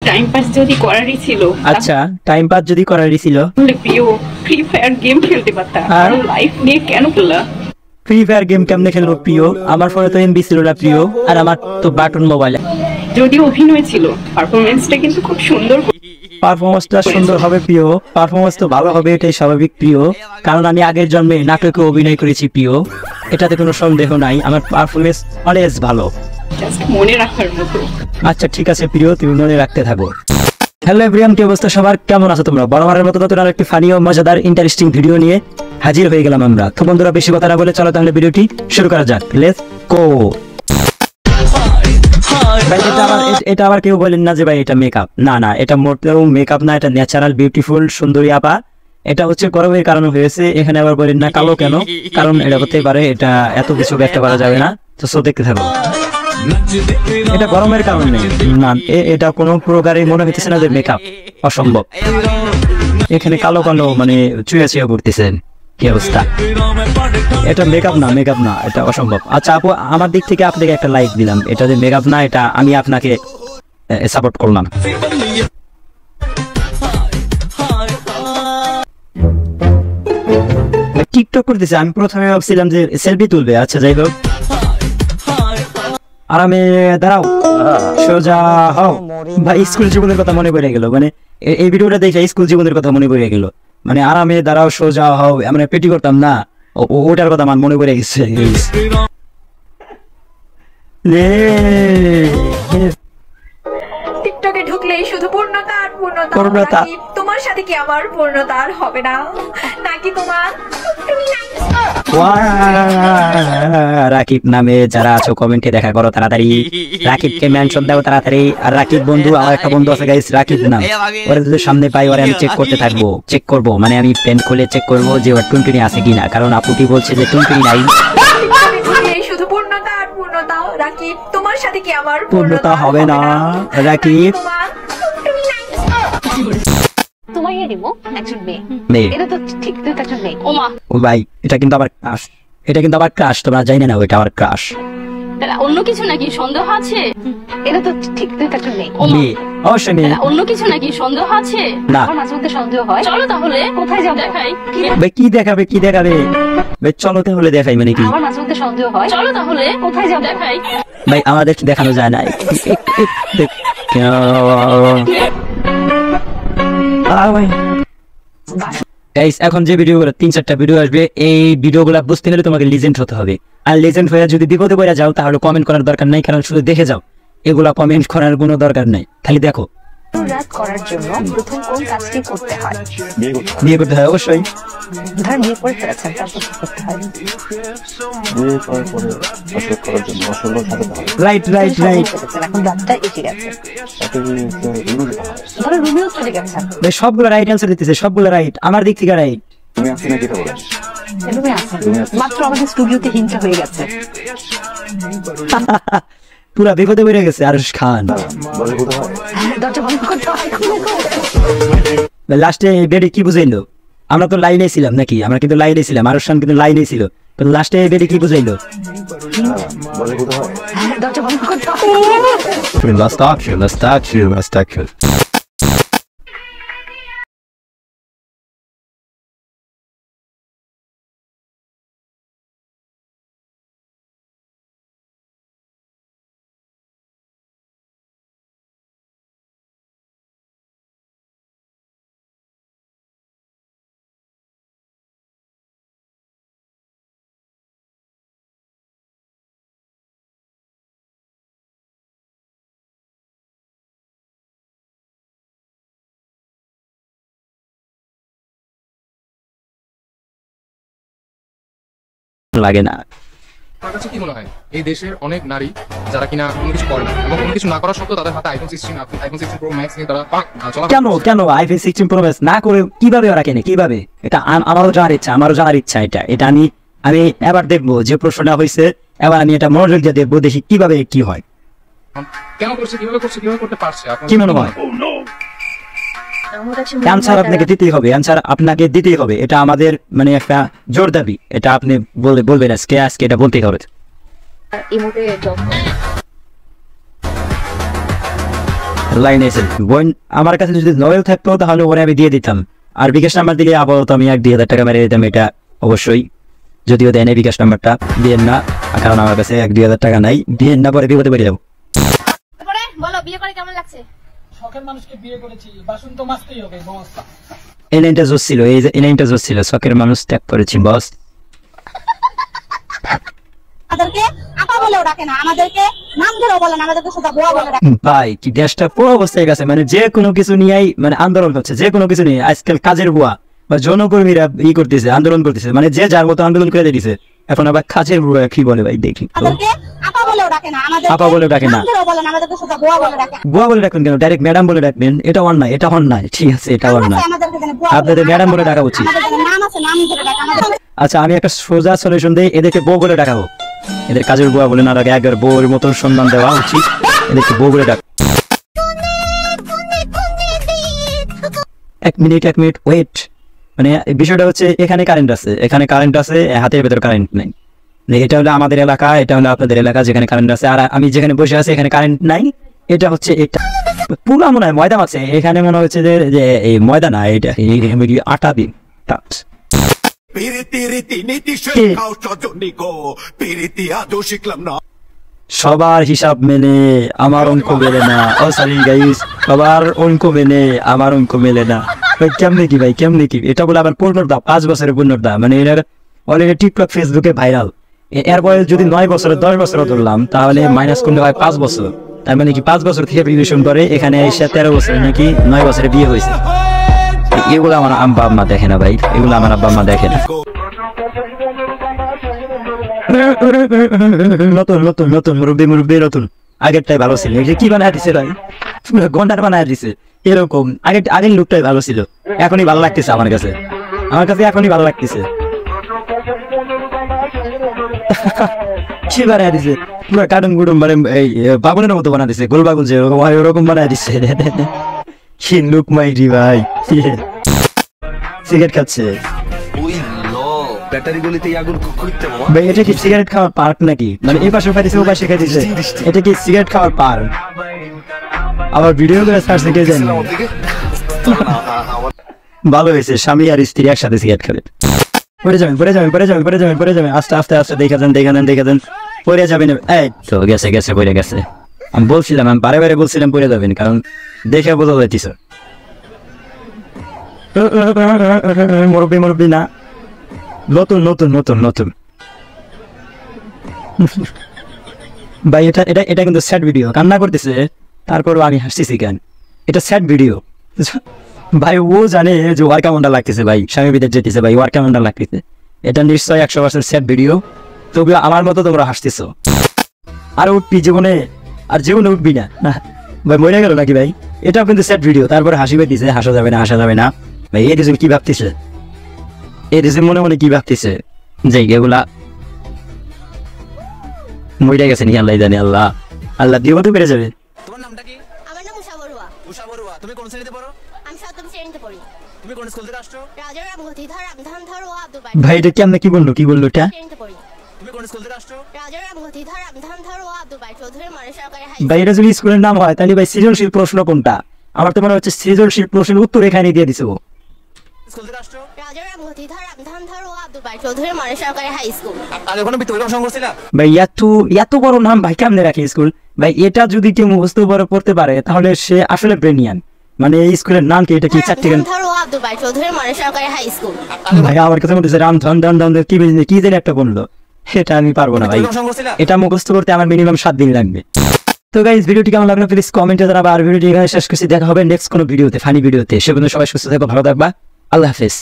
Time pass যদি করারই ছিল, আচ্ছা টাইম পাস যদি করারই ছিল তাহলে প্রিয় ফ্রি ফায়ার গেম খেলতে পারতাম। আর লাইফ নিয়ে কেন খেলা? ফ্রি ফায়ার গেম কেমনে খেলবো প্রিয়? আমার ফোনে তো এমবি ছিল না প্রিয়, আর আমার তো বাটন মোবাইল। যদি অভিনয় ছিল, পারফরমেন্সটা কিন্তু খুব সুন্দর। পারফরমেন্সটা সুন্দর হবে প্রিয়, পারফরমেন্স তো ভালো হবে, এটাই স্বাভাবিক প্রিয়, কারণ আমি আগের জন্মে নাটকে অভিনয় করেছি প্রিয়, এটাতে কোনো সন্দেহ নাই। আমার পারফরমেন্স অলওয়েজ ভালো, জাস্ট মনে রাখার মতো। আচ্ছা ঠিক আছে প্রিয়, তুমি মনে রাখতে থাকো। হ্যালো এভরিওয়ান, কি অবস্থা সবার, কেমন আছো তোমরা? বরাবরের মতো নতুন আরেকটি ফানি ও মজাদার ইন্টারেস্টিং ভিডিও নিয়ে হাজির হয়ে গেলাম আমরা। তো বন্ধুরা বেশি কথা না বলে চলো তাহলে ভিডিওটি শুরু করা যাক। Let's go. এটা আবার কেউ বলেন না যে ভাই এটা মেকআপ, না না, এটা মোটেও মেকআপ না, এটা ন্যাচারাল বিউটিফুল সুন্দরী আপা। এটা হচ্ছে গরমের কারণে হয়েছে। এখানে আবার বলেন না কালো কেন, কারণ এটা হতে পারে, এটা এত কিছু ব্যক্ত করা যাবে না। তো সো দেখতে থাকো। এটা গরমের কারণে না, এটা কোনো প্রকারে মনে হইতেছে না যে মেকআপ, অসম্ভব। এখানে কালো কালো মানে চুয়া চুয়া করতেছেন, কি অবস্থা? এটা মেকআপ না, মেকআপ না, এটা অসম্ভব। আচ্ছা আপু, আমার দিক থেকে আপনাকে একটা লাইক দিলাম, এটা যে মেকআপ না, এটা আমি আপনাকে সাপোর্ট করলাম। টিকটক করতেছে, আমি প্রথমে ভাবছিলাম যে সেলফি তুলবে। আচ্ছা যাই হোক, আরামে দাঁড়াও, সোজা হও। ভাই স্কুল জীবনের কথা মনে পড়ে গেল, মানে এই ভিডিওটা দেখে স্কুল জীবনের কথা মনে পড়ে গেল। মানে আরামে দাঁড়াও, সোজা হও, মানে পেটি করতাম না, ওটার কথা আমার মনে পড়ে গেছে। টিকটকে ঢুকলেই শুধু পূর্ণতা আর পূর্ণতা। পূর্ণতা। তোমার সাথে কি আমার পূর্ণতা আর হবে না নাকি? তোমার রাকিব নামে যারা আছো কমেন্টে দেখা করো তাড়াতাড়ি, রাকিবকে মেনশন দাও তাড়াতাড়ি। আর রাকিব বন্ধু, আমার একটা বন্ধু আছে গাইস রাকিব নাম, ওরা যদি সামনে পাই ওরা আমি চেক করতে থাকবো, চেক করবো, মানে আমি পেন খুলে চেক করবো যে ওর টুনটুনি আছে কিনা, কারণ আপুটি বলছে যে টুনটুনি নাই। শুধু পূর্ণতা আর পূর্ণতা। রাকিব তোমার সাথে কি আমার পূর্ণতা হবে না রাকিব। তোমায় দিব একজন মেয়ে, মেয়ে, এটা তো ঠিক, তুই তো একজন মেয়ে। ওমা, ও ভাই এটা কিন্তু আবার ক্রাশ, এটা কিন্তু আবার ক্রাশ, তোমরা জানি না ওইটা আবার ক্রাশ। অন্য কিছু নাকি সন্দেহ আছে? এটা তো ঠিক, তুই তো একজন মেয়ে। মেয়ে, অবশ্যই মেয়ে। অন্য কিছু নাকি সন্দেহ আছে? না আমার মাঝে মধ্যে সন্দেহ হয়। চলো তাহলে কোথায় যাবো? দেখাই। ভাই কি দেখাবে, কি দেখাবে ভাই? চলো তাহলে দেখাই, মানে কি? আমার মাঝে মধ্যে সন্দেহ হয়। চলো তাহলে কোথায় যাবো? দেখাই। ভাই আমাদের দেখানো যায় না। গাইস এখন যে ভিডিওগুলো 3-4টা ভিডিও আসবে, এই ভিডিওগুলো বুঝতে হলে তোমাকে লিজেন্ড হতে হবে। আর লিজেন্ড হয়ে যদি বিপদে পড়ে যাও তাহলে কমেন্ট করার দরকার নাই, কারণ শুধু দেখে যাও, এগুলা কমেন্ট করার কোনো দরকার নাই, খালি দেখো। রাত করার জন্য প্রথম কোন কাজটি করতে হয়? বিয়ে করতে হয় অবশ্যই। ধর বিয়ে করে ফেলেছেন, তারপর কি করতে হয়? বিয়ে করার পরে অসুখ করার জন্য অসুখ সাজাতে হয়। Right right right. এখন রাতটা এসে গেছে, তাকে রুমে যেতে হয়। ধরো রুমেও চলে গেছেন, ভাই সবগুলো রাইট অ্যান্সার দিতেছে, সবগুলো রাইট, আমার দিক থেকে রাইট। তুমি আসছি না যেটা বলে রুমে আছেন, মাত্র আমাদের স্টুডিওতে হিংসা হয়ে গেছে। পুরা বিপদে পড়ে গেছে আরশ খান। বলে কোথায় হয়? দরজা বন্ধ করতে হয়, খুলে লাস্টে বেডি কি বুঝাইলো? আমরা তো লাইনে ছিলাম নাকি? আমরা কিন্তু লাইনে ছিলাম, আরশ খান কিন্তু লাইনে ছিল, তো লাস্টে বেডি কি বুঝাইলো? বলে কোথায় হয়? দরজা বন্ধ করতে হয়। Let's talk. লাগে না। আমার কাছে কি মনে হয় এই দেশের অনেক নারী যারা কিনা কোনো কিছু করে না এবং কোনো কিছু না করা সত্ত্বেও তাদের হাতে আইফোন 16 প্রো ম্যাক্স নিয়ে তারা কেন কেন আইফোন 16 প্রো ম্যাক্স না করে কিভাবে ওরা কেনে, কিভাবে? এটা আমারও জানার ইচ্ছা, এটা আমি এবার দেখবো যে প্রশ্নটা হয়েছে, এবার আমি এটা মনোযোগ দিয়ে দেখবো, দেখি কিভাবে কি হয়, কেন করছে, কিভাবে করতে পারছে, কি মনে হয়? অ্যানসার আপনাকে দিতেই হবে, অ্যানসার আপনাকে দিতেই হবে, এটা আমাদের মানে একটা জোর দাবি, এটা আপনি বলবেন আজকে এটা বলতেই হবে। লাইনে এসে বোন আমার কাছে যদি লয়াল থাকতো তাহলে ওরে আমি দিয়ে দিতাম, আর বিকাশ নাম্বার দিলে আপাতত আমি 1-2 হাজার টাকা মেরে দিতাম, এটা অবশ্যই। যদিও দেয় না বিকাশ নাম্বারটা, দিয়েন না, কারণ আমার কাছে 1-2 হাজার টাকা নাই, দিয়েন না, পরে বিপদে পড়ে যাবো। বলো বিয়ে করে কেমন লাগছে? শখের মানুষকে বিয়ে করেছি, বাসন তো মাজতেই হবে বস। এই লাইনটা জোস ছিল, এই লাইনটা জোস ছিল, শখের মানুষ ত্যাগ করেছি বস। আমাদেরকে আপা বলেও ডাকে না, আমাদেরকে নাম ধরেও বলে না, আমাদেরকে শুধু বুয়া বলে ডাকে। ভাই কি দেশটা পুরো অবস্থায় গেছে, মানে যে কোনো কিছু নিয়েই মানে আন্দোলন হচ্ছে, যে কোনো কিছু নিয়ে আজকাল কাজের বুয়া বা জনকর্মীরা করতেছে, আন্দোলন করতেছে, মানে যে যার মতো আন্দোলন করে দিতেছে। এখন আবার কাজের বুয়া কি বলে ভাই দেখি তো, আমাদেরকে আপা বলেও ডাকে না, আমাদেরকে আপা বলেও ডাকে না, নাম ধরেও বলে না, আমাদেরকে শুধু বুয়া বলে ডাকে। বুয়া বলে ডাকবেন কেন, ডাইরেক্ট ম্যাডাম বলে ডাকবেন, এটা অন্যায়, এটা অন্যায়, ঠিক আছে, এটা অন্যায়, আমাদেরকে যেন বুয়া আপনাদের ম্যাডাম বলে ডাকা উচিত। আমাদের যেন নাম আছে, নাম ধরে ডাকে আমাদের। আচ্ছা আমি একটা সোজা সলিউশন দেই, এদেরকে বউ বলে ডাকাবো, এদের কাজের বুয়া বলে না ডাকে, একবার বউর মতন সম্মান দেওয়া উচিত, এদেরকে বউ বলে ডাক। 1 মিনিট ওয়েট, মানে বিষয়টা হচ্ছে এখানে কারেন্ট আছে, হাতের ভেতর কারেন্ট নাই, এটা হলো আমাদের এলাকা, এটা হলো আপনাদের এলাকা যেখানে কারেন্ট আছে, আর আমি যেখানে বসে আছি এখানে কারেন্ট নাই। এটা হচ্ছে এটা পুরো মনে হয় ময়দান আছে এখানে, মনে হচ্ছে যে এই ময়দান না, এটা আটা দিন সবার হিসাব মেনে আমার অঙ্ক মেলে না, ও সরি গাইস, সবার অঙ্ক মেনে আমার অঙ্ক মেলে না। কেমনে কি ভাই, কেমনে কি, এটা বলে আবার পূর্ণতা 5 বছরের পূর্ণতা, মানে এর অলরেডি টিকটক ফেসবুকে ভাইরাল, এর বয়স যদি 9 বছর 10 বছর ধরলাম তাহলে মাইনাস করলে হয় 5 বছর, তার মানে কি 5 বছর থেকে প্রিপারেশন করে, এখানে এসে 13 বছরে নাকি 9 বছরে বিয়ে হয়েছে। এগুলো আমার আব্বা আম্মা দেখে না ভাই, এগুলো আমার আব্বা আম্মা দেখে না। নতুন নতুন নতুন মুরব্বী নতুন, আগেরটাই ভালো ছিল, কি বানায় দিছে ভাই, গন্ডার বানায় দিছে এরকম, আগের লুকটাই ভালো ছিল, এখনই ভালো লাগতেছে আমার কাছে এখনই ভালো লাগতেছে। কি বানায় দিছে পুরো কাটুন কুটুম, মানে এই বাবুনের মতো বানা দিছে, গোল বাগুল যে ওরকম বানায় দিছে। কি লুক মাইরি ভাই, সিগারেট খাচ্ছে ভাই, এটা কি সিগারেট খাওয়ার পার্ক নাকি, মানে এই পাশে খাইছে ও পাশে খাইছে, এটা কি সিগারেট খাওয়ার পার্ক? আবার ভিডিও করে ছাড়ছে কে জানি। ভালো হয়েছে, স্বামী আর স্ত্রী একসাথে সিগারেট খাবে। পরে যাবেন আস্তে আস্তে দেখা যান পরে যাবেন। এই তো গেছে পরে গেছে, আমি বলছিলাম, আমি বারে বলছিলাম পরে যাবেন, কারণ দেখে বোঝা যাইতিস মুরব্বী না, নতুন ভাই, এটা কিন্তু স্যাড ভিডিও, কান্না করতেছে তারপরও আমি হাসতেছি কেন, এটা স্যাড ভিডিও ভাই। ও জানে যে ওয়ার কেমনটা লাগতেছে ভাই, স্বামী বিদেশ যেতেছে ভাই, ওয়ার কেমনটা লাগতেছে, এটা নিশ্চয়ই 100% স্যাড ভিডিও, তবে আমার মতো তোমরা হাসতেছো। আর উঠবি জীবনে, আর জীবনে উঠবি না ভাই, মরে গেল নাকি ভাই? এটাও কিন্তু স্যাড ভিডিও, তারপরে হাসি পাইতেছে, হাসা যাবে না ভাই। এই দেশে কি ভাবতেছে, এই দেশে মনে মনে কি ভাবতেছে যে এগুলা মরে গেছে নি, আল্লাহ জানে, আল্লাহ দিয়ে তো বেড়ে যাবে। তোমার নামটা কি? আমার নাম উষা বড়ুয়া। তুমি কোন শ্রেণীতে পড়ো? আমি 7ম শ্রেণীতে পড়ি। তুমি কোন স্কুল থেকে আসছো? রাজা রামগতিধর রামধনধর ও আব্দুল বাড়ি ভাই এটা কেমনে কি বললো এটা? শ্রেণীতে পড়ি। তুমি কোন স্কুল থেকে আসছো? রাজা রামগতিধর রামধনধর ও আব্দুল বাড়ি চৌধুরী মডেল সরকারি হাই ভাই এটা যদি স্কুলের নাম হয় তাহলে ভাই সৃজনশীল প্রশ্ন কোনটা? আমার তো মনে হচ্ছে সৃজনশীল প্রশ্নের উত্তর এখানে দিয়ে দিছো। স্কুল থেকে আসছো? রাজা রামগতিধর রামধনধর ও আব্দুল বাড়ি চৌধুরী মডেল সরকারি হাই স্কুল। আর ওখানে বিদ্যালয় অংশগ্রহণ করছিলা? ভাই এত বড় নাম ভাই কেমনে রাখে স্কুল? ভাই এটা যদি কেউ মুখস্থ করে পড়তে পারে তাহলে সে আসলে ব্রেনিয়ান। মানে এই স্কুলের নাম কি, এটা কি চারটি রামধনধর ও আব্দুল বাড়ি চৌধুরী মডেল সরকারি হাই স্কুল। ভাই আমার কথা বলতেছে রামধন কি যেন একটা বললো, এটা আমি পারবো না ভাই, এটা মুখস্থ করতে আমার মিনিমাম 7 দিন লাগবে। তো গাইস ভিডিওটি কেমন লাগলো প্লিজ কমেন্টে জানাবা, আর ভিডিওটি এখানে শেষ করছি, দেখা হবে নেক্সট কোনো ভিডিওতে, ফানি ভিডিওতে। সে পর্যন্ত সবাই সুস্থ থাকো, ভালো থাকবা, আল্লাহ হাফেজ।